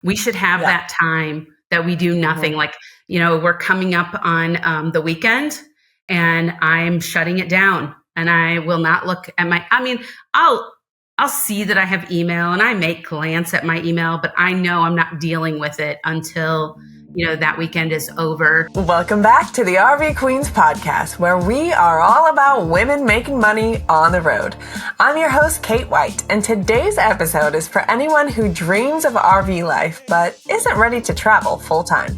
We should have that time that we do nothing. Like, we're coming up on the weekend and I'm shutting it down and I will not look at I'll see that I have email and I may glance at my email, but I know I'm not dealing with it until that weekend is over. Welcome back to the RV Queens podcast, where we are all about women making money on the road. I'm your host, Kate White, and today's episode is for anyone who dreams of RV life, but isn't ready to travel full time.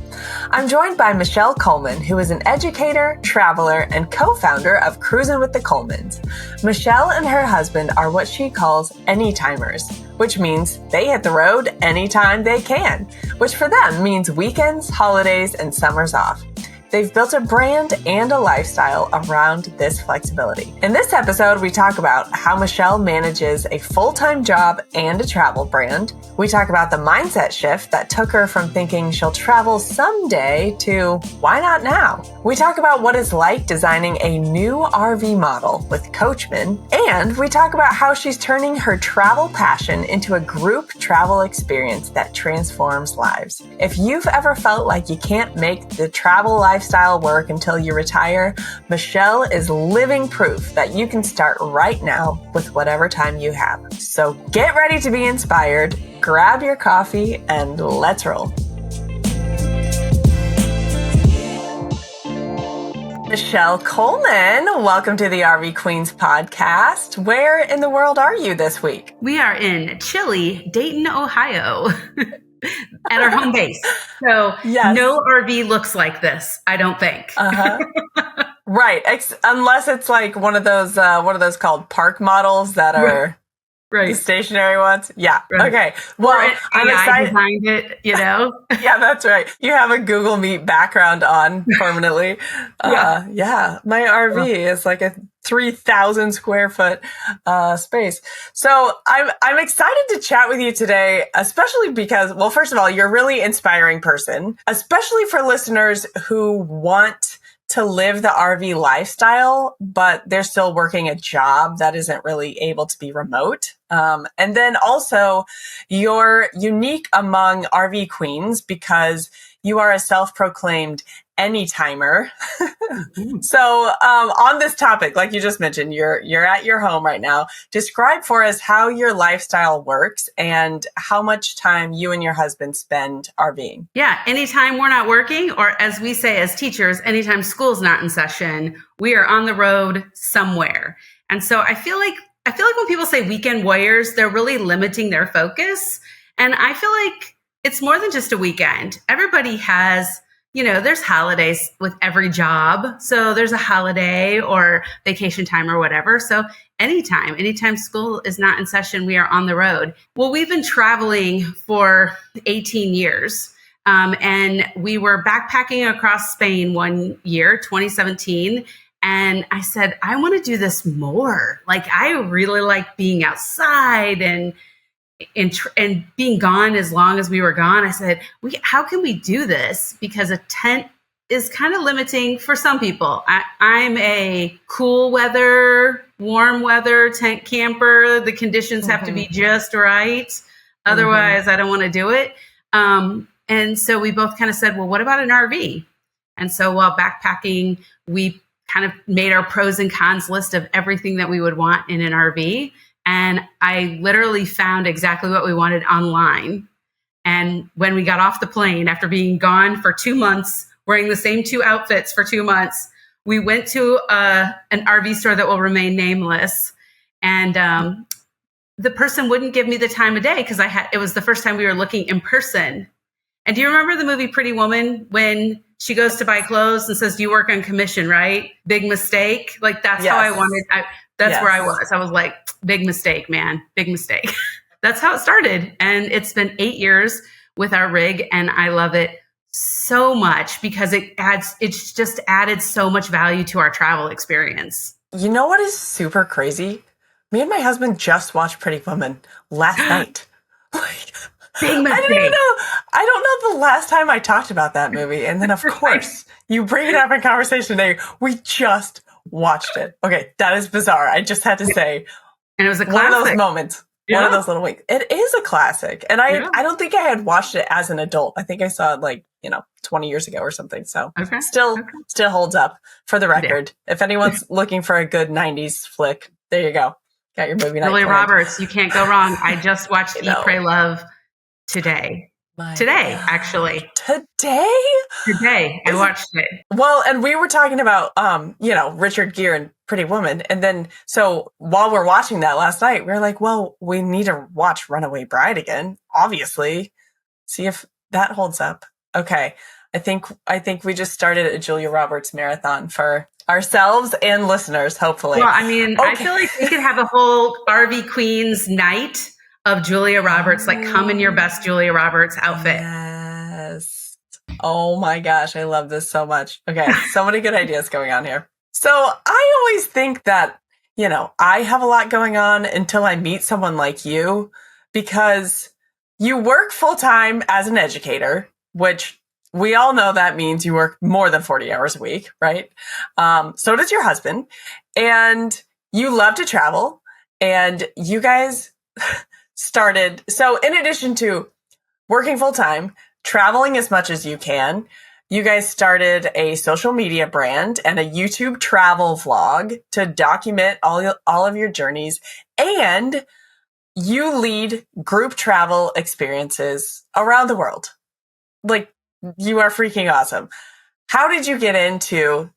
I'm joined by Michelle Coleman, who is an educator, traveler, and co-founder of Cruisin with the Colemans. Michelle and her husband are what she calls anytimers, which means they hit the road anytime they can, which for them means weekends, holidays, and summers off. They've built a brand and a lifestyle around this flexibility. In this episode, we talk about how Michelle manages a full-time job and a travel brand. We talk about the mindset shift that took her from thinking she'll travel someday to why not now? We talk about what it's like designing a new RV model with Coachmen, and we talk about how she's turning her travel passion into a group travel experience that transforms lives. If you've ever felt like you can't make the travel lifestyle work until you retire, Michelle is living proof that you can start right now with whatever time you have. So get ready to be inspired, grab your coffee, and let's roll. Michelle Coleman, welcome to the RV Queens podcast. Where in the world are you this week? We are in chilly Dayton, Ohio. At our home base. So No RV looks like this, I don't think. Right. Unless it's like one of those called park models that are the stationary ones. Yeah. Right. Okay. Well, I'm excited. Designed it, Yeah, that's right. You have a Google Meet background on permanently. My RV is like a 3,000 square foot space. So I'm excited to chat with you today, especially because, well, first of all, you're a really inspiring person, especially for listeners who want to live the RV lifestyle, but they're still working a job that isn't really able to be remote. And then also you're unique among RV queens because you are a self-proclaimed anytimer. So on this topic, like you just mentioned, you're at your home right now. Describe for us how your lifestyle works and how much time you and your husband spend RVing. Yeah, anytime we're not working, or as we say as teachers, anytime school's not in session, we are on the road somewhere. And so I feel like when people say weekend warriors, they're really limiting their focus. And I feel like it's more than just a weekend. Everybody has, there's holidays with every job. So there's a holiday or vacation time or whatever. So anytime school is not in session, we are on the road. Well, we've been traveling for 18 years. And we were backpacking across Spain one year, 2017. And I said, I want to do this more. Like, I really like being outside and being gone as long as we were gone. I said, how can we do this? Because a tent is kind of limiting for some people. I'm a cool weather, warm weather tent camper. The conditions have to be just right. Otherwise, I don't want to do it. And so we both kind of said, well, what about an RV? And so while backpacking, we kind of made our pros and cons list of everything that we would want in an RV. And I literally found exactly what we wanted online. And when we got off the plane, after being gone for 2 months, wearing the same 2 outfits for 2 months, we went to an RV store that will remain nameless. And the person wouldn't give me the time of day because it was the first time we were looking in person. And do you remember the movie Pretty Woman when she goes to buy clothes and says, "Do you work on commission, right?" Big mistake. Like that's how I wanted. That's where I was. I was like, big mistake, man. Big mistake. That's how it started. And it's been 8 years with our rig. And I love it so much because it's just added so much value to our travel experience. You know what is super crazy? Me and my husband just watched Pretty Woman last night. Big mistake. I don't know the last time I talked about that movie. And then, of course, you bring it up in conversation today. We just watched it. Okay, that is bizarre. I just had to say. And it was a classic. One of those moments. One of those little winks. It is a classic. And Yeah. I don't think I had watched it as an adult. I think I saw it like, 20 years ago or something. So still holds up for the record. Yeah. If anyone's looking for a good 90s flick, there you go. Got your movie night. Julia Roberts, you can't go wrong. I just watched Eat, Pray, Love today. Actually. Today, I watched it. Well, and we were talking about, Richard Gere and Pretty Woman. And then, so while we're watching that last night, we were like, well, we need to watch Runaway Bride again, obviously. See if that holds up. Okay. I think we just started a Julia Roberts marathon for ourselves and listeners, hopefully. Well, I mean, I feel like we could have a whole RV Queens night of Julia Roberts, like come in your best Julia Roberts outfit. Yes. Oh my gosh. I love this so much. Okay. So many good ideas going on here. So I always think that, I have a lot going on until I meet someone like you, because you work full time as an educator, which we all know that means you work more than 40 hours a week, right? So does your husband, and you love to travel, and you guys started. So in addition to working full time, traveling as much as you can, you guys started a social media brand and a YouTube travel vlog to document all of your journeys. And you lead group travel experiences around the world. Like, you are freaking awesome. How did you get into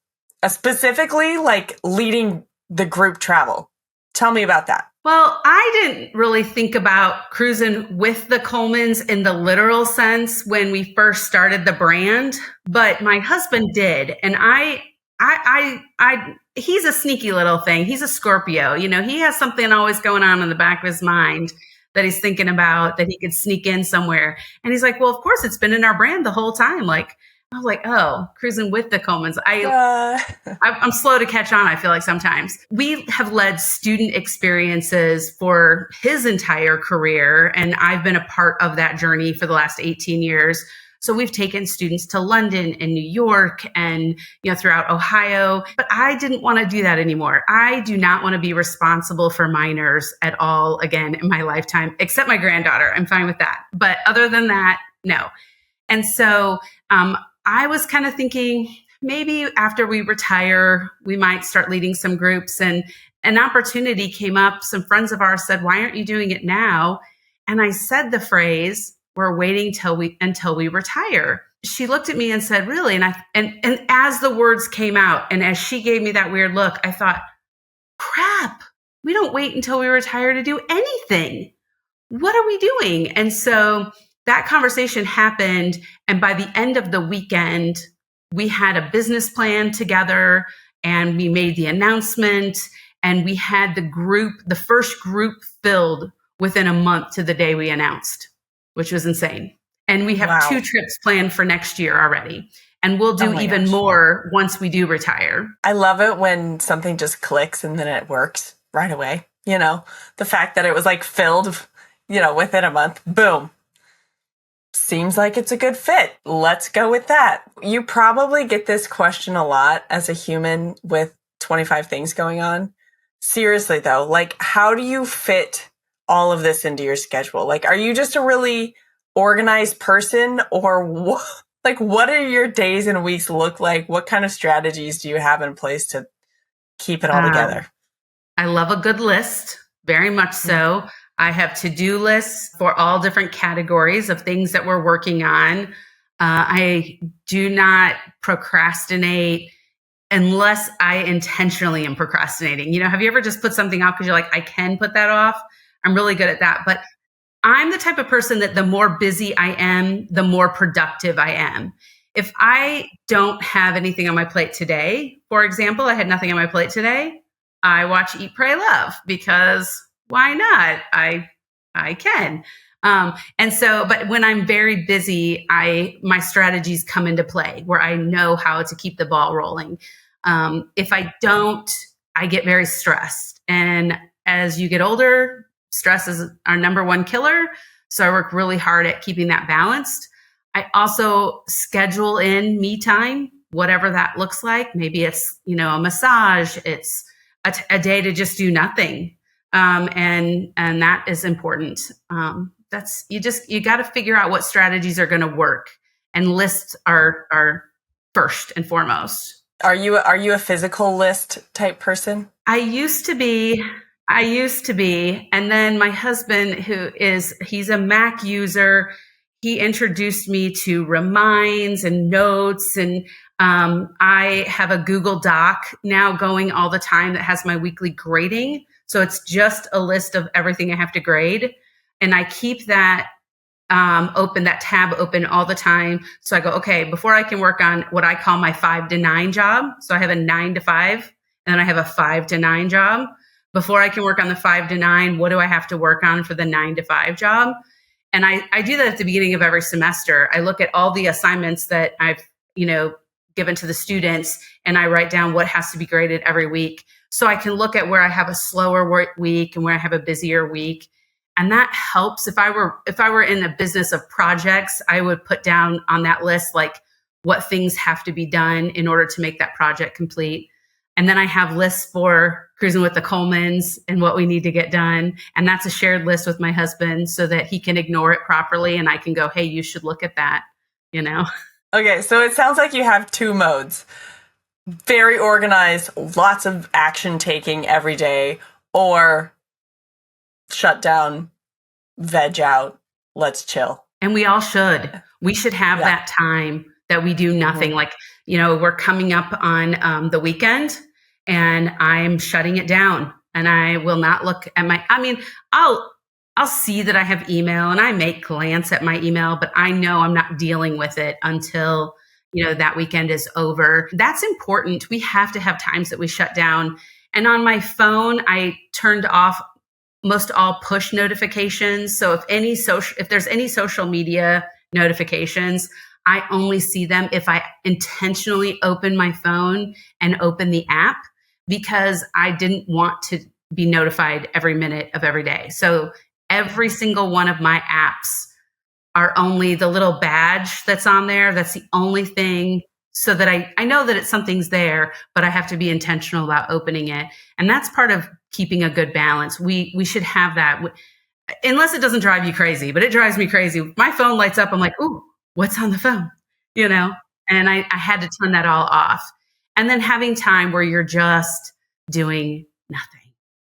specifically like leading the group travel? Tell me about that. Well, I didn't really think about Cruisin with the Colemans in the literal sense when we first started the brand, but my husband did. And he's a sneaky little thing. He's a Scorpio. He has something always going on in the back of his mind that he's thinking about that he could sneak in somewhere. And he's like, well, of course it's been in our brand the whole time. I was like, oh, Cruisin with the Colemans. I'm slow to catch on, I feel like sometimes. We have led student experiences for his entire career, and I've been a part of that journey for the last 18 years. So we've taken students to London and New York and, throughout Ohio. But I didn't want to do that anymore. I do not want to be responsible for minors at all again in my lifetime, except my granddaughter. I'm fine with that. But other than that, no. And so I was kind of thinking maybe after we retire, we might start leading some groups. And an opportunity came up. Some friends of ours said, why aren't you doing it now? And I said the phrase, we're waiting until we retire. She looked at me and said, really? And as the words came out and as she gave me that weird look, I thought, crap, we don't wait until we retire to do anything. What are we doing? And so that conversation happened. And by the end of the weekend, we had a business plan together and we made the announcement and we had the first group filled within a month to the day we announced, which was insane. And we have 2 trips planned for next year already. And we'll do even more once we do retire. I love it when something just clicks and then it works right away. The fact that it was like filled, within a month, boom. Seems like it's a good fit. Let's go with that. You probably get this question a lot as a human with 25 things going on. Seriously though, how do you fit all of this into your schedule? Are you just a really organized person, or what are your days and weeks look like? What kind of strategies do you have in place to keep it all together? I love a good list, very much so. I have to-do lists for all different categories of things that we're working on. I do not procrastinate unless I intentionally am procrastinating. Have you ever just put something off because you're like, I can put that off? I'm really good at that. But I'm the type of person that the more busy I am, the more productive I am. If I don't have anything on my plate today, for example, I had nothing on my plate today, I watch Eat, Pray, Love because why not? I can. But when I'm very busy, my strategies come into play where I know how to keep the ball rolling. If I don't, I get very stressed. And as you get older, stress is our number one killer. So I work really hard at keeping that balanced. I also schedule in me time, whatever that looks like. Maybe it's, a massage. It's a day to just do nothing. And that is important. You got to figure out what strategies are going to work, and lists are first and foremost. Are you a physical list type person? I used to be. And then my husband, he's a Mac user, he introduced me to Reminds and Notes. And I have a Google Doc now going all the time that has my weekly grading. So it's just a list of everything I have to grade. And I keep that that tab open all the time. So I go, okay, before I can work on what I call my 5 to 9 job. So I have a 9 to 5, and then I have a 5 to 9 job. Before I can work on the 5 to 9, what do I have to work on for the 9 to 5 job? And I do that at the beginning of every semester. I look at all the assignments that I've, given to the students, and I write down what has to be graded every week. So I can look at where I have a slower work week and where I have a busier week. And that helps. If I were in a business of projects, I would put down on that list, like, what things have to be done in order to make that project complete. And then I have lists for Cruisin with the Colemans and what we need to get done. And that's a shared list with my husband so that he can ignore it properly. And I can go, hey, you should look at that, Okay. So it sounds like you have 2 modes: very organized, lots of action taking every day, or shut down, veg out, let's chill. And we all should. We should have that time that we do nothing. Like, we're coming up on the weekend, and I'm shutting it down, and I will not look at I'll see that I have email, and I may glance at my email, but I know I'm not dealing with it until, that weekend is over. That's important. We have to have times that we shut down. And on my phone, I turned off most all push notifications. So if there's any social media notifications, I only see them if I intentionally open my phone and open the app, because I didn't want to be notified every minute of every day. So every single one of my apps are only the little badge that's on there. That's the only thing, so that I know that something's there, but I have to be intentional about opening it. And that's part of keeping a good balance. We should have that, unless it doesn't drive you crazy, but it drives me crazy. My phone lights up. I'm like, ooh, what's on the phone? And I had to turn that all off. And then having time where you're just doing nothing.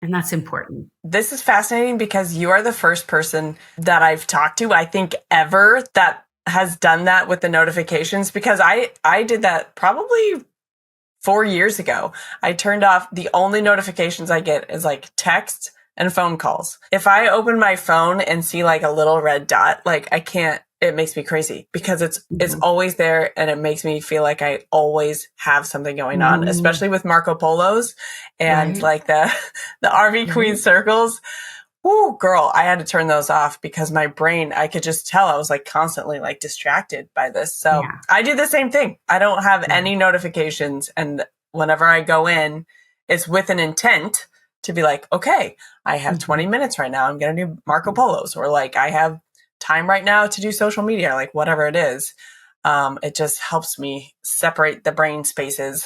And that's important. This is fascinating, because you are the first person that I've talked to, I think, ever, that has done that with the notifications, because I did that probably 4 years ago. I turned off, the only notifications I get is like text and phone calls. If I open my phone and see like a little red dot, like, I can't, it makes me crazy, because it's always there, and it makes me feel like I always have something going on, especially with Marco Polos and like the RV Queen circles. Ooh, girl, I had to turn those off, because my brain, I could just tell I was like constantly like distracted by this. So I do the same thing. I don't have any notifications. And whenever I go in, it's with an intent to be like, okay, I have 20 minutes right now. I'm going to do Marco Polos, or like, I have time right now to do social media, like whatever it is. It just helps me separate the brain spaces.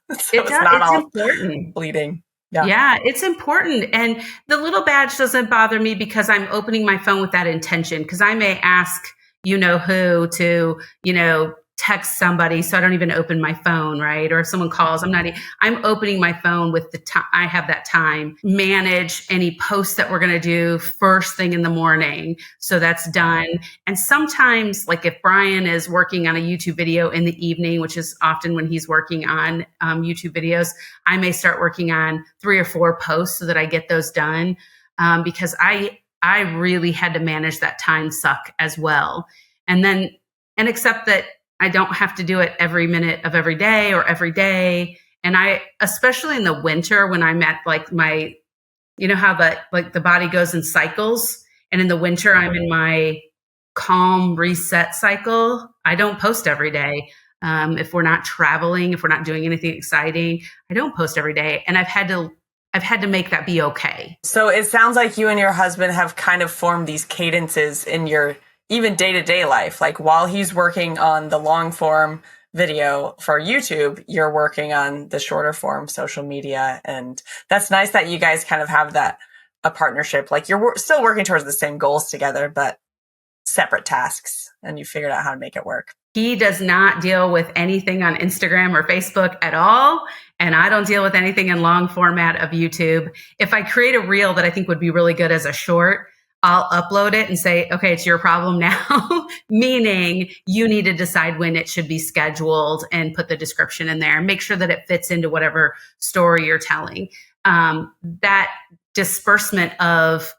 So it's not all important. Bleeding. Yeah, it's important. And the little badge doesn't bother me, because I'm opening my phone with that intention, because I may ask, who to, text somebody. So I don't even open my phone, right? Or if someone calls, I'm opening my phone with the time. I have that time, manage any posts that we're going to do first thing in the morning. So that's done. And sometimes, like, if Brian is working on a YouTube video in the evening, which is often when he's working on YouTube videos, I may start working on 3 or 4 posts so that I get those done. Because I really had to manage that time suck as well. And accept that I don't have to do it every minute of every day or every day. And especially in the winter, when I'm at like how the body goes in cycles. And in the winter, I'm in my calm reset cycle. I don't post every day. If we're not traveling, if we're not doing anything exciting, I don't post every day. And I've had to make that be okay. So it sounds like you and your husband have kind of formed these cadences in your even day-to-day life. Like, while he's working on the long form video for YouTube, you're working on the shorter form social media. And that's nice that you guys kind of have that a partnership? Like you're still working towards the same goals together, but separate tasks, and you figured out how to make it work. He does not deal with anything on Instagram or Facebook at all. And I don't deal with anything in long format of YouTube. If I create a reel that I think would be really good as a short, I'll upload it and say, okay, it's your problem now, meaning you need to decide when it should be scheduled and put the description in there. Make sure that it fits into whatever story you're telling. That disbursement of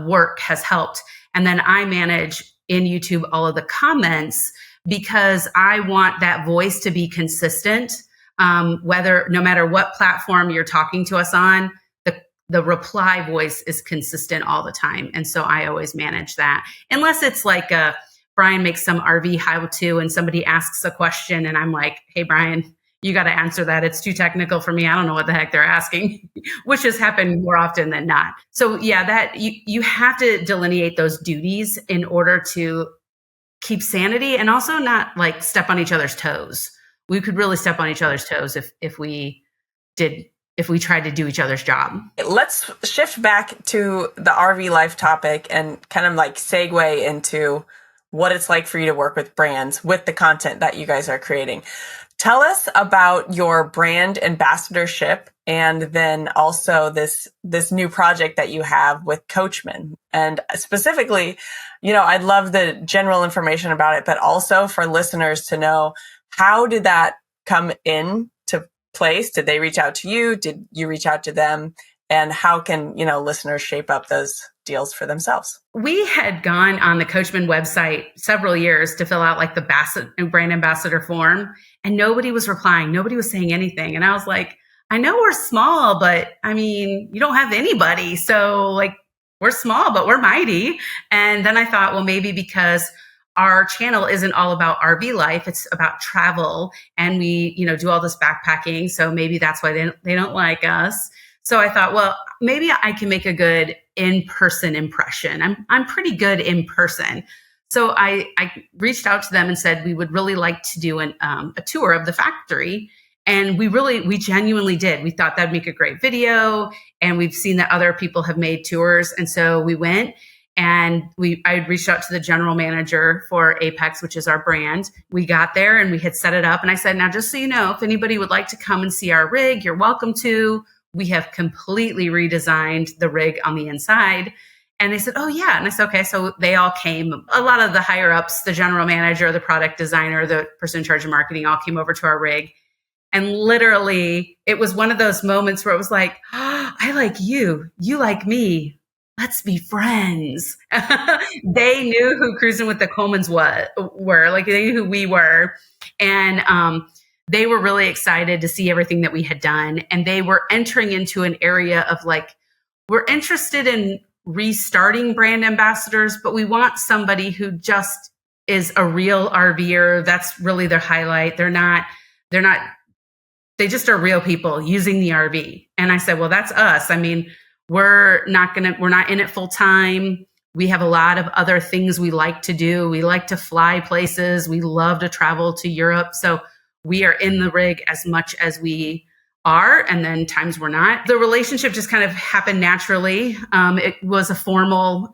work has helped. And then I manage in YouTube all of the comments because I want that voice to be consistent. No matter what platform you're talking to us on, the reply voice is consistent all the time. And so I always manage that. Unless it's like Brian makes some RV how-to and somebody asks a question and I'm like, hey, Brian, you got to answer that. It's too technical for me. I don't know what the heck they're asking, which has happened more often than not. So yeah, that you have to delineate those duties in order to keep sanity and also not like step on each other's toes. We could really step on each other's toes if we tried to do each other's job. Let's shift back to the RV life topic and kind of like segue into what it's like for you to work with brands with the content that you guys are creating. Tell us about your brand ambassadorship and then also this new project that you have with Coachmen. And specifically, I'd love the general information about it, but also for listeners to know, how did that come into place? Did they reach out to you? Did you reach out to them? And how can, listeners shape up those deals for themselves? We had gone on the Coachmen website several years to fill out like the brand ambassador form, and nobody was replying. Nobody was saying anything. And I was like, I know we're small, but I mean, you don't have anybody. So like, we're small, but we're mighty. And then I thought, well, maybe because our channel isn't all about RV life, it's about travel. And we, do all this backpacking. So maybe that's why they don't like us. So I thought, well, maybe I can make a good in-person impression. I'm pretty good in person. So I reached out to them and said, we would really like to do a tour of the factory. And we genuinely did. We thought that'd make a great video. And we've seen that other people have made tours. And so we went and I reached out to the general manager for Apex, which is our brand. We got there and we had set it up. And I said, now, just so you know, if anybody would like to come and see our rig, you're welcome to. We have completely redesigned the rig on the inside. And they said, oh, yeah. And I said, okay. So they all came. A lot of the higher ups, the general manager, the product designer, the person in charge of marketing all came over to our rig. And literally, it was one of those moments where it was like, oh, I like you. You like me. Let's be friends. They knew who Cruisin with the Colemans were. Like, they knew who we were. And they were really excited to see everything that we had done. And they were entering into an area of like, we're interested in restarting brand ambassadors, but we want somebody who just is a real RVer. That's really their highlight. They just are real people using the RV. And I said, well, that's us. I mean, we're not in it full time. We have a lot of other things we like to do. We like to fly places. We love to travel to Europe. So we are in the rig as much as we are. And then times we're not. The relationship just kind of happened naturally. It was a formal,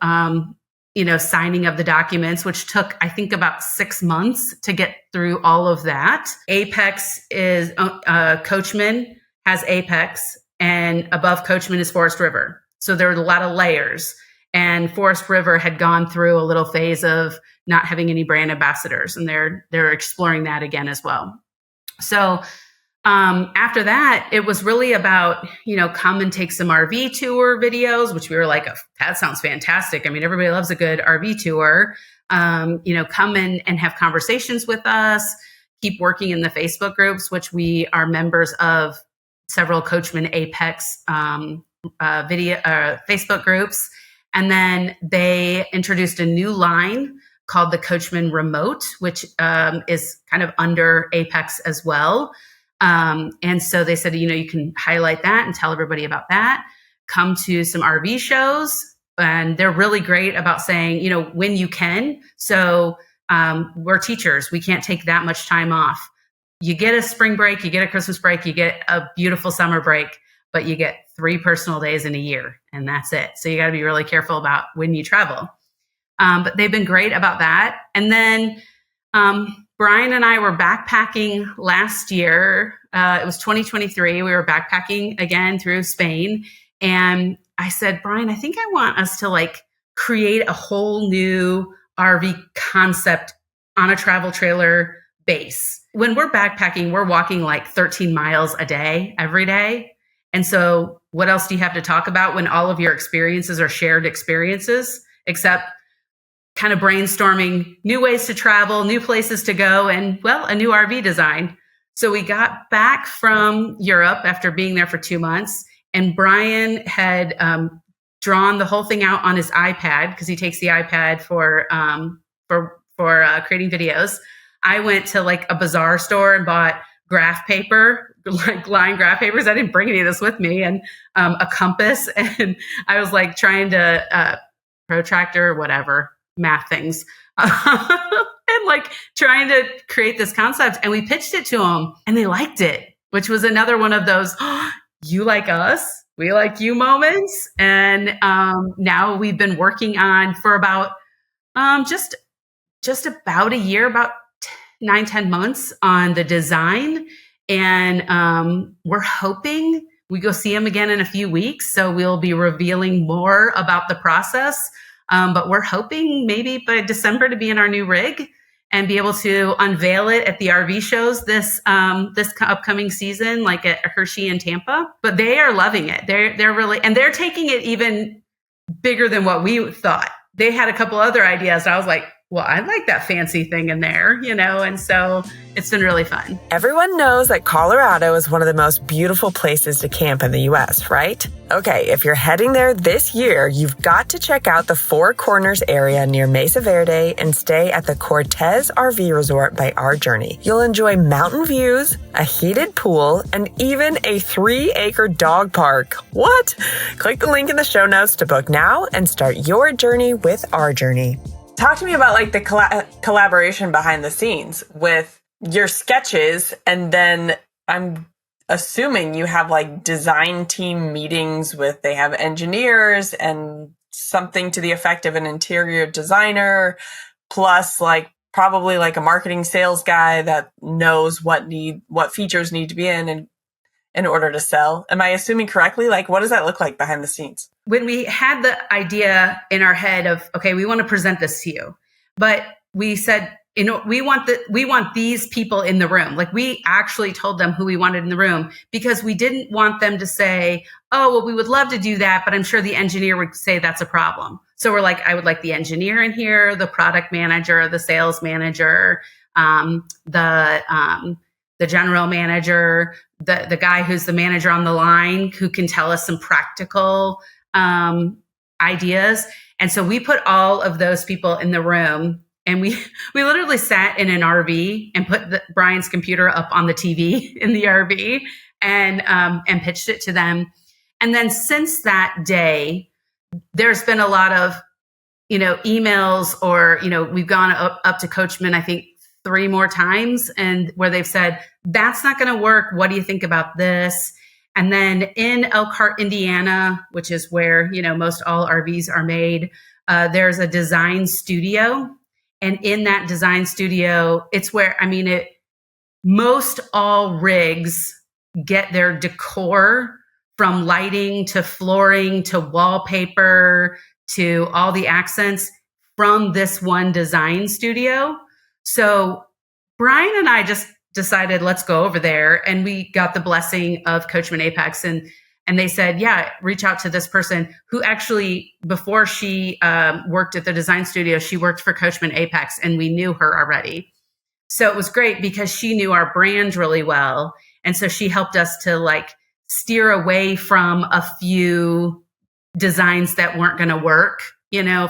signing of the documents, which took, I think, about 6 months to get through all of that. Apex is, Coachmen has Apex, and above Coachmen is Forest River. So there were a lot of layers. And Forest River had gone through a little phase of not having any brand ambassadors, and they're exploring that again as well. So after that, it was really about, come and take some RV tour videos, which we were like, oh, that sounds fantastic. I mean, everybody loves a good RV tour. Come in and have conversations with us, keep working in the Facebook groups, which we are members of several Coachmen Apex Facebook groups. And then they introduced a new line called the Coachmen Remote, which is kind of under Apex as well. And so they said, you can highlight that and tell everybody about that. Come to some RV shows. And they're really great about saying, when you can. So we're teachers. We can't take that much time off. You get a spring break, you get a Christmas break, you get a beautiful summer break, but you get 3 personal days in a year, and that's it. So you got to be really careful about when you travel. But they've been great about that. And then Brian and I were backpacking last year. It was 2023. We were backpacking again through Spain. And I said, Brian, I think I want us to like create a whole new RV concept on a travel trailer base. When we're backpacking, we're walking like 13 miles a day, every day. And so what else do you have to talk about when all of your experiences are shared experiences, except kind of brainstorming new ways to travel, new places to go, and well, a new RV design. So we got back from Europe after being there for 2 months, and Brian had drawn the whole thing out on his iPad because he takes the iPad for creating videos. I went to like a bazaar store and bought graph paper, like lined graph papers. I didn't bring any of this with me, and a compass, and I was like trying to protractor, whatever, math things, and like trying to create this concept. And we pitched it to them, and they liked it, which was another one of those, oh, you like us, we like you moments. And now we've been working on for about just about a year, about 9-10 months on the design. And we're hoping we go see him again in a few weeks. So we'll be revealing more about the process. But we're hoping maybe by December to be in our new rig and be able to unveil it at the RV shows this upcoming season, like at Hershey and Tampa. But they are loving it. They're really, and they're taking it even bigger than what we thought. They had a couple other ideas. And I was like, well, I like that fancy thing in there, and so it's been really fun. Everyone knows that Colorado is one of the most beautiful places to camp in the U.S., right? Okay, if you're heading there this year, you've got to check out the Four Corners area near Mesa Verde and stay at the Cortez RV Resort by Our Journey. You'll enjoy mountain views, a heated pool, and even a 3-acre dog park. What? Click the link in the show notes to book now and start your journey with Our Journey. Talk to me about like the collaboration behind the scenes with your sketches, and then I'm assuming you have like design team meetings with, they have engineers and something to the effect of an interior designer, plus like probably like a marketing sales guy that knows what features need to be in order to sell. Am I assuming correctly? Like, what does that look like behind the scenes? When we had the idea in our head of, okay, we want to present this to you, but we said, we want these people in the room. Like, we actually told them who we wanted in the room because we didn't want them to say, oh, well, we would love to do that, but I'm sure the engineer would say that's a problem. So we're like, I would like the engineer in here, the product manager, the sales manager, the general manager, the guy who's the manager on the line who can tell us some practical ideas. And so we put all of those people in the room, and we literally sat in an RV and put Brian's computer up on the TV in the RV and pitched it to them. And then since that day, there's been a lot of, emails, or, we've gone up to Coachmen, I think 3 more times, and where they've said, that's not going to work. What do you think about this? And then in Elkhart, Indiana, which is where, most all RVs are made, there's a design studio. And in that design studio, it's where, most all rigs get their decor, from lighting to flooring to wallpaper to all the accents, from this one design studio. So Brian and I just decided, let's go over there. And we got the blessing of Coachmen Apex. And they said, yeah, reach out to this person who actually, before she worked at the design studio, she worked for Coachmen Apex, and we knew her already. So it was great because she knew our brand really well. And so she helped us to like steer away from a few designs that weren't going to work,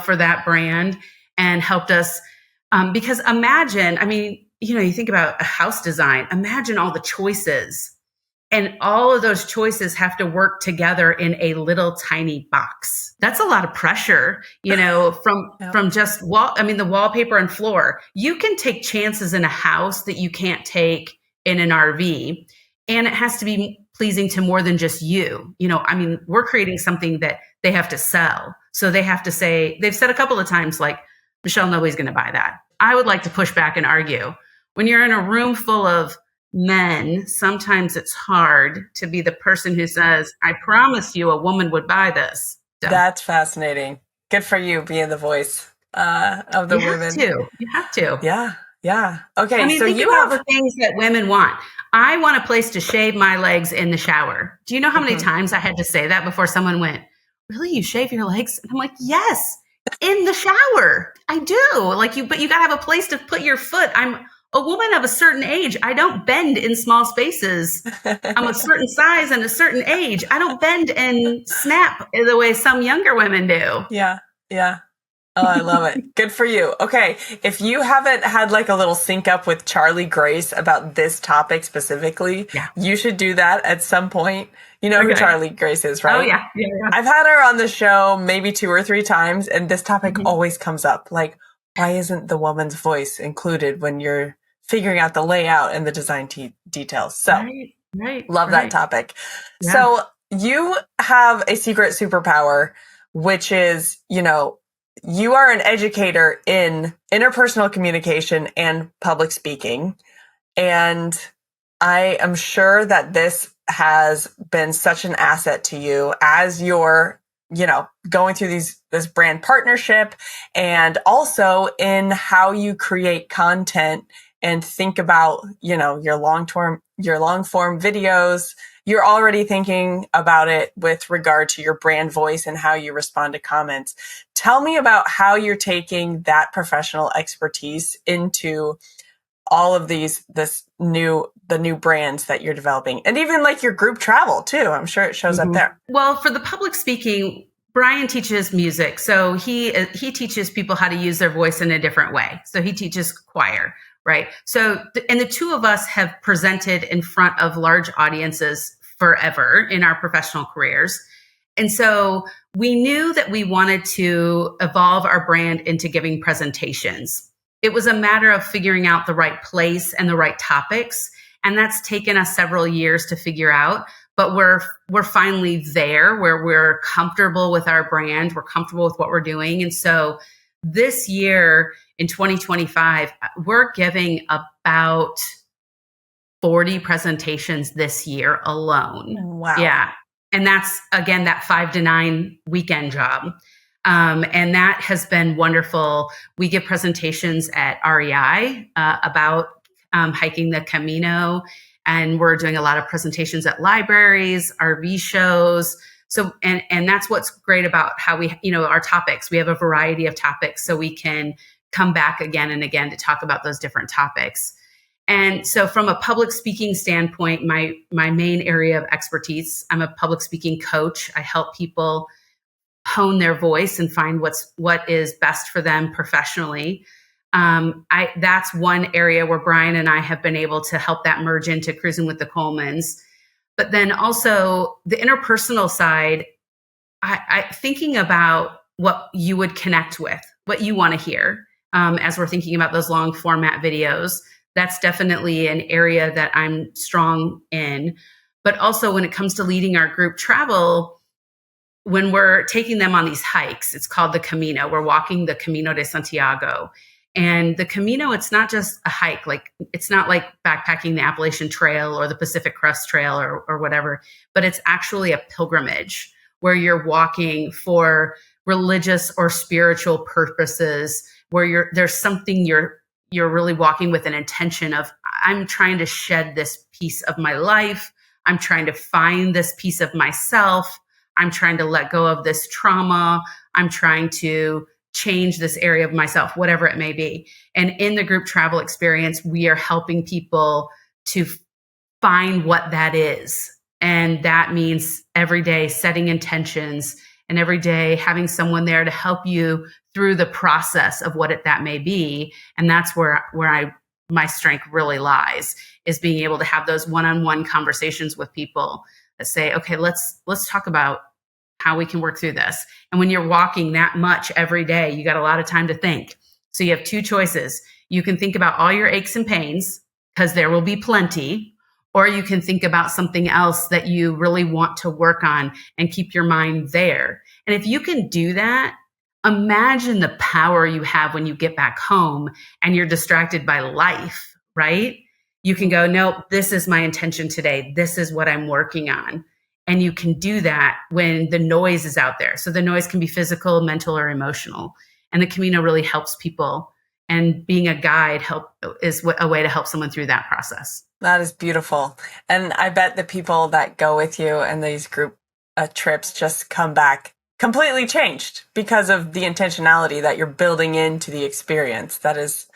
for that brand, and helped us. Because imagine, you think about a house design, imagine all the choices, and all of those choices have to work together in a little tiny box. That's a lot of pressure, from just the wallpaper and floor. You can take chances in a house that you can't take in an RV, and it has to be pleasing to more than just you. I mean, we're creating something that they have to sell. So they have to say, they've said a couple of times, like, Michelle, nobody's going to buy that. I would like to push back and argue. When you're in a room full of men, sometimes it's hard to be the person who says, I promise you a woman would buy this. So, that's fascinating. Good for you being the voice of the women. You have to. Yeah. Okay. I mean, so think about the things that women want. I want a place to shave my legs in the shower. Do you know how many times I had to say that before someone went, really? You shave your legs? And I'm like, yes, in the shower. I do. But you got to have a place to put your foot. I'm a woman of a certain age. I don't bend in small spaces. I'm a certain size and a certain age. I don't bend and snap the way some younger women do. Yeah. Oh, I love it. Good for you. Okay. If you haven't had like a little sync up with Charlie Grace about this topic specifically, you should do that at some point. You know who Charlie Grace is, right? Oh, yeah. I've had her on the show maybe 2 or 3 times, and this topic always comes up. Like, why isn't the woman's voice included when you're figuring out the layout and the design details? So, love that topic. Yeah. So, you have a secret superpower, which is, you are an educator in interpersonal communication and public speaking. And I am sure that this has been such an asset to you as you're, going through this brand partnership, and also in how you create content and think about, your long form videos. You're already thinking about it with regard to your brand voice and how you respond to comments. Tell me about how you're taking that professional expertise into all of the new brands that you're developing, and even like your group travel too. I'm sure it shows up there. Well, for the public speaking, Brian teaches music. So he teaches people how to use their voice in a different way. So he teaches choir, right? So, and the two of us have presented in front of large audiences forever in our professional careers. And so we knew that we wanted to evolve our brand into giving presentations. It was a matter of figuring out the right place and the right topics. And that's taken us several years to figure out. But we're finally there where we're comfortable with our brand. We're comfortable with what we're doing. And so this year in 2025, we're giving about 40 presentations this year alone. Wow. Yeah. And that's, again, that 5 to 9 weekend job. And that has been wonderful. We give presentations at REI about hiking the Camino. And we're doing a lot of presentations at libraries, RV shows. So, and that's what's great about how we, our topics. We have a variety of topics, so we can come back again and again to talk about those different topics. And so from a public speaking standpoint, my main area of expertise, I'm a public speaking coach. I help people hone their voice and find what is best for them professionally. That's one area where Brian and I have been able to help that merge into Cruisin with the Colemans. But then also the interpersonal side, I thinking about what you would connect with, what you want to hear, as we're thinking about those long format videos. That's definitely an area that I'm strong in. But also when it comes to leading our group travel, when we're taking them on these hikes, it's called the Camino. We're walking the Camino de Santiago. And the Camino, it's not just a hike. Like, it's not like backpacking the Appalachian Trail or the Pacific Crest Trail or whatever, but it's actually a pilgrimage where you're walking for religious or spiritual purposes, where there's something you're really walking with an intention of, I'm trying to shed this piece of my life. I'm trying to find this piece of myself. I'm trying to let go of this trauma. I'm trying to change this area of myself, whatever it may be. And in the group travel experience, we are helping people to find what that is. And that means every day setting intentions, and every day having someone there to help you through the process of what that may be. And that's where my strength really lies, is being able to have those one-on-one conversations with people that say, okay, let's talk about how we can work through this. And when you're walking that much every day, you got a lot of time to think. So you have two choices. You can think about all your aches and pains, because there will be plenty, or you can think about something else that you really want to work on and keep your mind there. And if you can do that, imagine the power you have when you get back home and you're distracted by life, right? You can go, no, this is my intention today. This is what I'm working on. And you can do that when the noise is out there. So the noise can be physical, mental, or emotional. And the Camino really helps people. And being a guide is a way to help someone through that process. That is beautiful. And I bet the people that go with you and these group trips just come back completely changed because of the intentionality that you're building into the experience. That is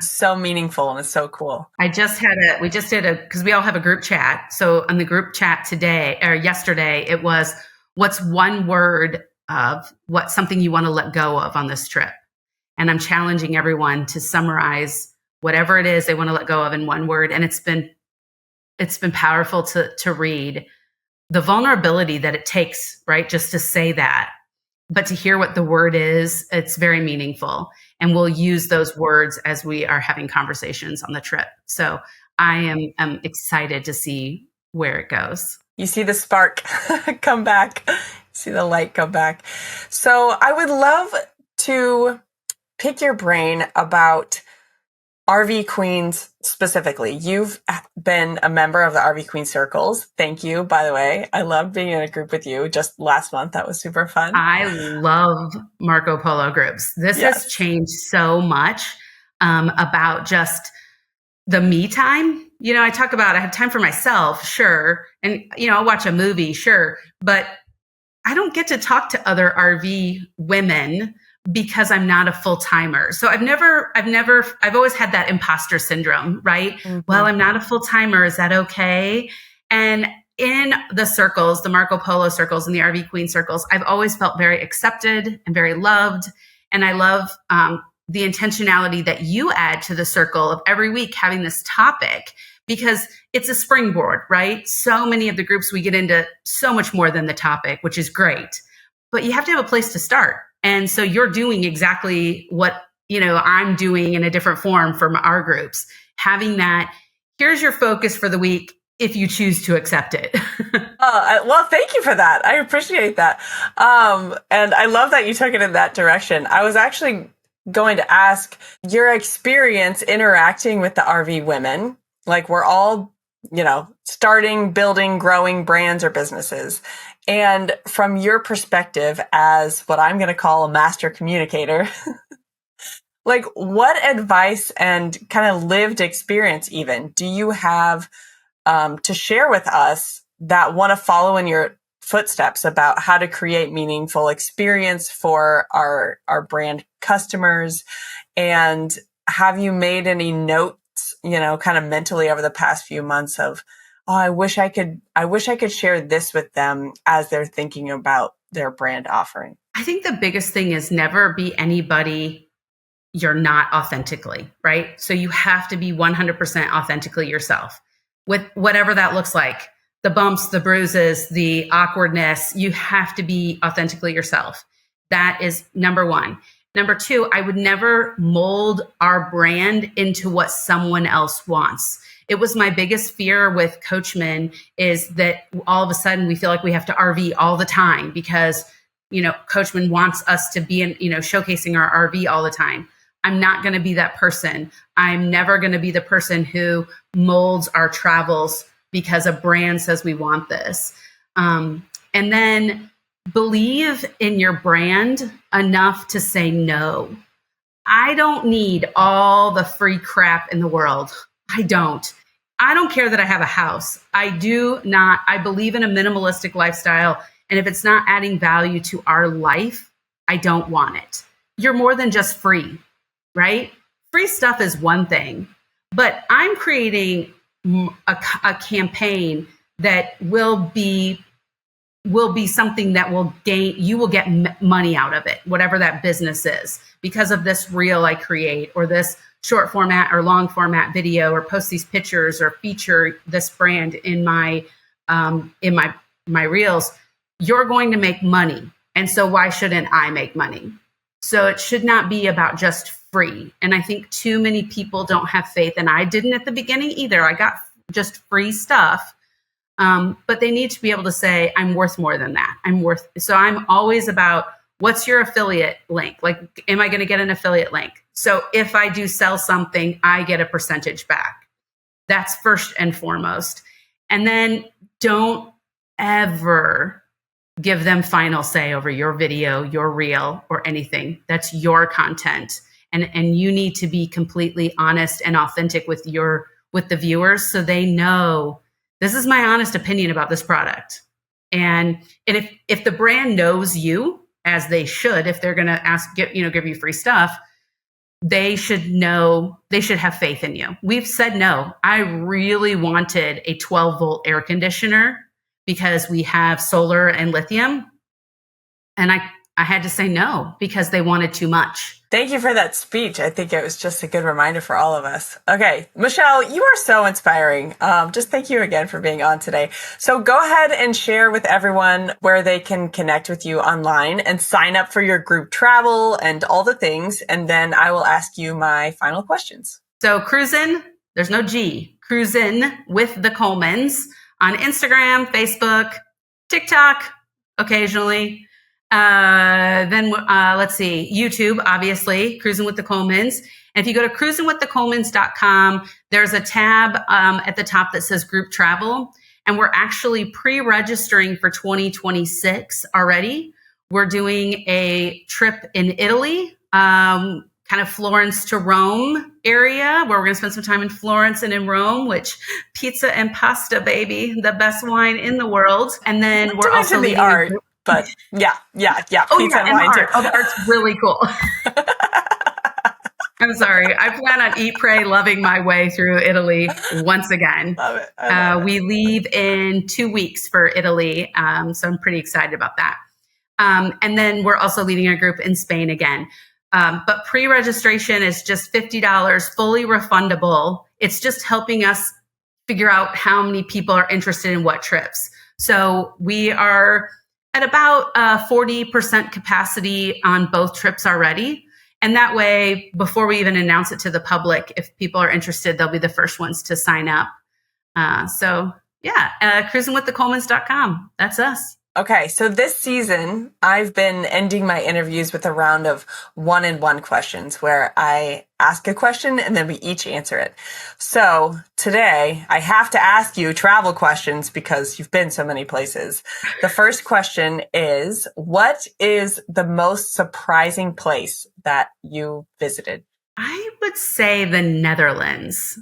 so meaningful and it's so cool. We just did because we all have a group chat. So on the group chat yesterday, it was, what's one word of something you want to let go of on this trip? And I'm challenging everyone to summarize whatever it is they want to let go of in one word. And it's been powerful to read the vulnerability that it takes, right? Just to say that, but to hear what the word is, it's very meaningful. And we'll use those words as we are having conversations on the trip. So I am excited to see where it goes. You see the spark come back, see the light come back. So I would love to pick your brain about RV Queens specifically. You've been a member of the RV Queen circles. Thank you, by the way. I love being in a group with you just last month. That was super fun. I love Marco Polo groups. This has changed so much about just the me time. I talk about I have time for myself, sure. And, I'll watch a movie, sure. But I don't get to talk to other RV women because I'm not a full timer. So I've always had that imposter syndrome, right? Mm-hmm. Well, I'm not a full timer. Is that okay? And in the circles, the Marco Polo circles and the RV Queen circles, I've always felt very accepted and very loved. And I love the intentionality that you add to the circle of every week having this topic, because it's a springboard, right? So many of the groups we get into so much more than the topic, which is great, but you have to have a place to start. And so you're doing exactly what, I'm doing in a different form from our groups, having that, here's your focus for the week if you choose to accept it. Well, thank you for that. I appreciate that. And I love that you took it in that direction. I was actually going to ask your experience interacting with the RV women. Like we're all, starting, building, growing brands or businesses. And from your perspective as what I'm going to call a master communicator, like what advice and kind of lived experience even do you have to share with us that want to follow in your footsteps about how to create meaningful experience for our brand customers? And have you made any notes, kind of mentally over the past few months of, I wish I could share this with them as they're thinking about their brand offering? I think the biggest thing is never be anybody you're not authentically, right? So you have to be 100% authentically yourself with whatever that looks like. The bumps, the bruises, the awkwardness, you have to be authentically yourself. That is number one. Number two, I would never mold our brand into what someone else wants. It was my biggest fear with Coachmen is that all of a sudden we feel like we have to RV all the time because, Coachmen wants us to be showcasing our RV all the time. I'm not going to be that person. I'm never going to be the person who molds our travels because a brand says we want this. And then believe in your brand enough to say no. I don't need all the free crap in the world. I don't care that I have a house. I believe in a minimalistic lifestyle. And if it's not adding value to our life, I don't want it. You're more than just free, right? Free stuff is one thing, but I'm creating a campaign that will be something that you will get money out of it, whatever that business is, because of this reel I create or this short format or long format video or post these pictures or feature this brand in my reels. You're going to make money. And so why shouldn't I make money? So it should not be about just free. And I think too many people don't have faith. And I didn't at the beginning either. I got just free stuff. But they need to be able to say, I'm worth more than that. So I'm always about, what's your affiliate link? Like, am I going to get an affiliate link? So if I do sell something, I get a percentage back. That's first and foremost. And then don't ever give them final say over your video, your reel, or anything. That's your content. And you need to be completely honest and authentic with the viewers, so they know, this is my honest opinion about this product. And if the brand knows you, as they should, if they're going to give you free stuff, they should know, they should have faith in you. We've said no. I really wanted a 12-volt air conditioner because we have solar and lithium. And I had to say no because they wanted too much. Thank you for that speech. I think it was just a good reminder for all of us. Okay, Michelle, you are so inspiring. Just thank you again for being on today. So go ahead and share with everyone where they can connect with you online and sign up for your group travel and all the things. And then I will ask you my final questions. So Cruisin, there's no G, Cruisin with the Colemans on Instagram, Facebook, TikTok, occasionally. Then let's see, YouTube, obviously, Cruisin with the Colemans. And if you go to cruisinwiththecolemans.com, there's a tab at the top that says group travel. And we're actually pre-registering for 2026 already. We're doing a trip in Italy, kind of Florence to Rome area, where we're going to spend some time in Florence and in Rome, which pizza and pasta, baby, the best wine in the world. And then we're also the art. But yeah. Oh, pizza and wine art. too. Oh, the art's really cool. I'm sorry. I plan on eat, pray, loving my way through Italy once again. Love it. We leave in 2 weeks for Italy, so I'm pretty excited about that. And then we're also leading a group in Spain again. But pre-registration is just $50, fully refundable. It's just helping us figure out how many people are interested in what trips. So we are at about 40% capacity on both trips already. And that way, before we even announce it to the public, if people are interested, they'll be the first ones to sign up. Cruisinwiththecolemans.com. That's us. Okay, so this season, I've been ending my interviews with a round of one-on-one questions where I ask a question and then we each answer it. So today, I have to ask you travel questions because you've been so many places. The first question is, what is the most surprising place that you visited? I would say the Netherlands.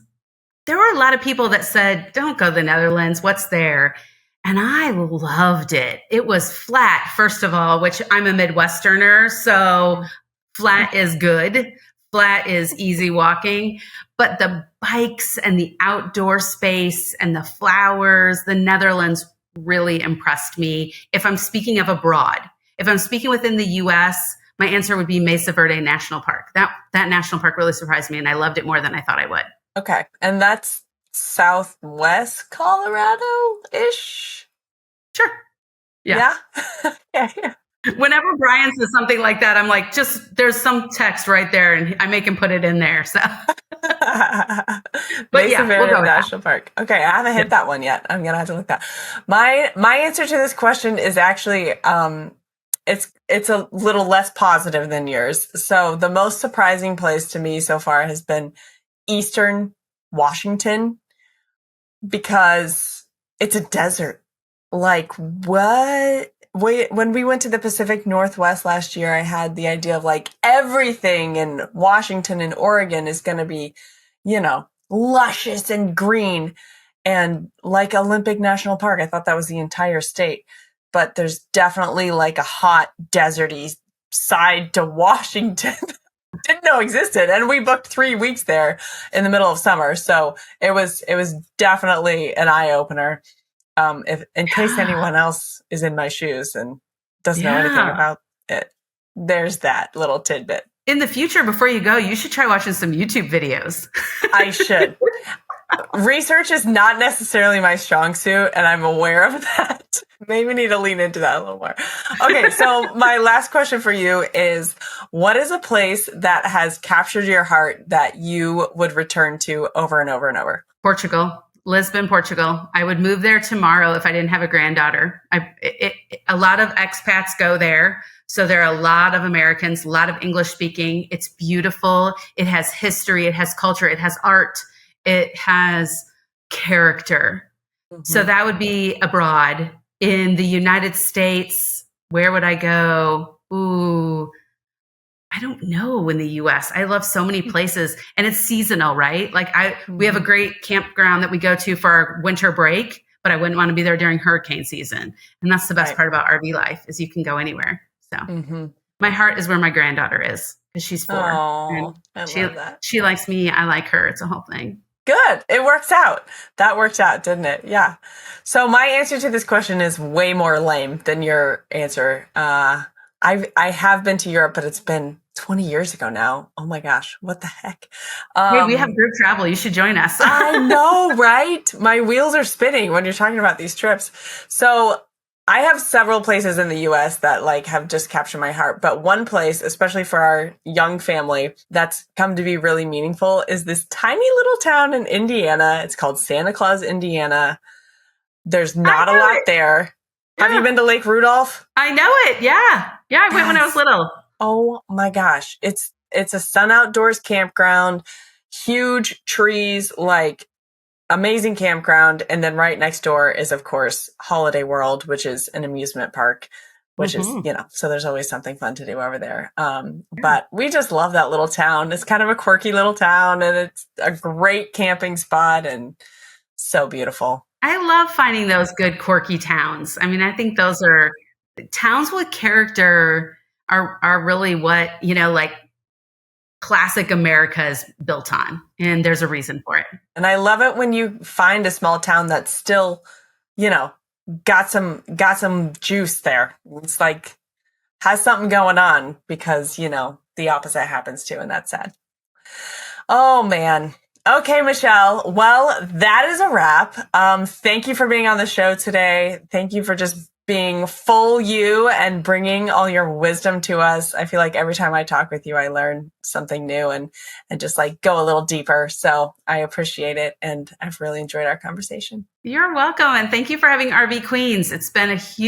There were a lot of people that said, don't go to the Netherlands. What's there? And I loved it. It was flat, first of all, which I'm a Midwesterner, so flat is good. Flat is easy walking. But the bikes and the outdoor space and the flowers, the Netherlands really impressed me. If I'm speaking of abroad, if I'm speaking within the U.S., my answer would be Mesa Verde National Park. That national park really surprised me, and I loved it more than I thought I would. Okay, and that's Southwest Colorado-ish? Sure. Yeah. Yeah. Whenever Brian says something like that, I'm like, there's some text right there and I make him put it in there. So, but Mesa Verde National Park. Okay, I haven't hit that one yet. I'm going to have to look that. My answer to this question is actually, it's a little less positive than yours. So the most surprising place to me so far has been Eastern Washington, because it's a desert. Like, what? When we went to the Pacific Northwest last year, I had the idea of like everything in Washington and Oregon is going to be, luscious and green and like Olympic National Park. I thought that was the entire state, but there's definitely like a hot deserty side to Washington. Didn't know existed, and we booked 3 weeks there in the middle of summer, so it was definitely an eye opener. If in case anyone else is in my shoes and doesn't know anything about it, there's that little tidbit. In the future, before you go, you should try watching some YouTube videos. I should. Research is not necessarily my strong suit, and I'm aware of that. Maybe need to lean into that a little more. Okay, so my last question for you is, what is a place that has captured your heart that you would return to over and over and over? Portugal. Lisbon, Portugal. I would move there tomorrow if I didn't have a granddaughter. A lot of expats go there. So there are a lot of Americans, a lot of English speaking. It's beautiful. It has history. It has culture. It has art. It has character. Mm-hmm. So that would be abroad. In the United States, where would I go? Ooh, I don't know. In the US, I love so many places, and it's seasonal, right? Like we have a great campground that we go to for our winter break, but I wouldn't want to be there during hurricane season. And that's the best part about RV life is you can go anywhere. So my heart is where my granddaughter is because she's 4. Oh, I love that. She likes me. I like her. It's a whole thing. Good. It works out. That worked out, didn't it? Yeah. So my answer to this question is way more lame than your answer. I have been to Europe, but it's been 20 years ago now. Oh my gosh. What the heck? Hey, we have group travel. You should join us. I know, right? My wheels are spinning when you're talking about these trips. So I have several places in the US that like have just captured my heart. But one place, especially for our young family, that's come to be really meaningful is this tiny little town in Indiana. It's called Santa Claus, Indiana. There's not a lot there. Yeah. Have you been to Lake Rudolph? I know it. Yeah. Yeah. I went when I was little. Oh my gosh. It's a sun outdoors campground, huge trees, like amazing campground. And then right next door is, of course, Holiday World, which is an amusement park, which is, so there's always something fun to do over there. But we just love that little town. It's kind of a quirky little town and it's a great camping spot and so beautiful. I love finding those good quirky towns. I mean, I think those are towns with character are really what, like classic America is built on, and there's a reason for it. And I love it when you find a small town that's still, got some juice there. It's like has something going on because, the opposite happens too, and that's sad. Oh man. Okay, Michelle. Well, that is a wrap. Thank you for being on the show today. Thank you for just being full you and bringing all your wisdom to us. I feel like every time I talk with you, I learn something new and just like go a little deeper. So I appreciate it. And I've really enjoyed our conversation. You're welcome. And thank you for having RV Queens. It's been it's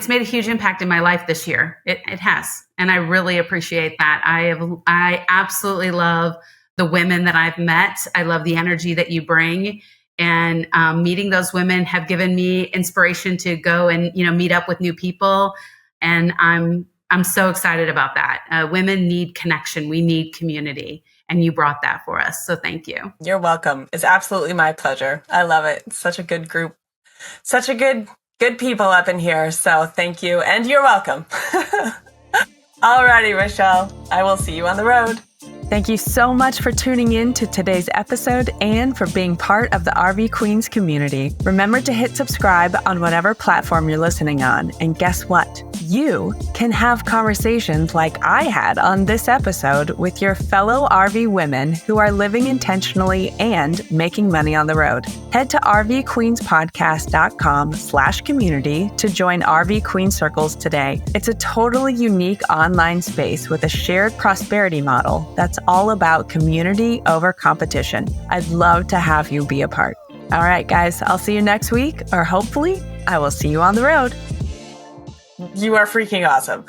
made a huge impact in my life this year. It has. And I really appreciate that. I absolutely love the women that I've met. I love the energy that you bring. And meeting those women have given me inspiration to go and meet up with new people, and I'm so excited about that. Women need connection. We need community, and you brought that for us. So thank you. You're welcome. It's absolutely my pleasure. I love it. It's such a good group, such a good people up in here. So thank you, and you're welcome. Alrighty, Michelle. I will see you on the road. Thank you so much for tuning in to today's episode and for being part of the RV Queens community. Remember to hit subscribe on whatever platform you're listening on. And guess what? You can have conversations like I had on this episode with your fellow RV women who are living intentionally and making money on the road. Head to rvqueenspodcast.com/community to join RV Queen Circles today. It's a totally unique online space with a shared prosperity model that's all about community over competition. I'd love to have you be a part. All right, guys, I'll see you next week, or hopefully I will see you on the road. You are freaking awesome.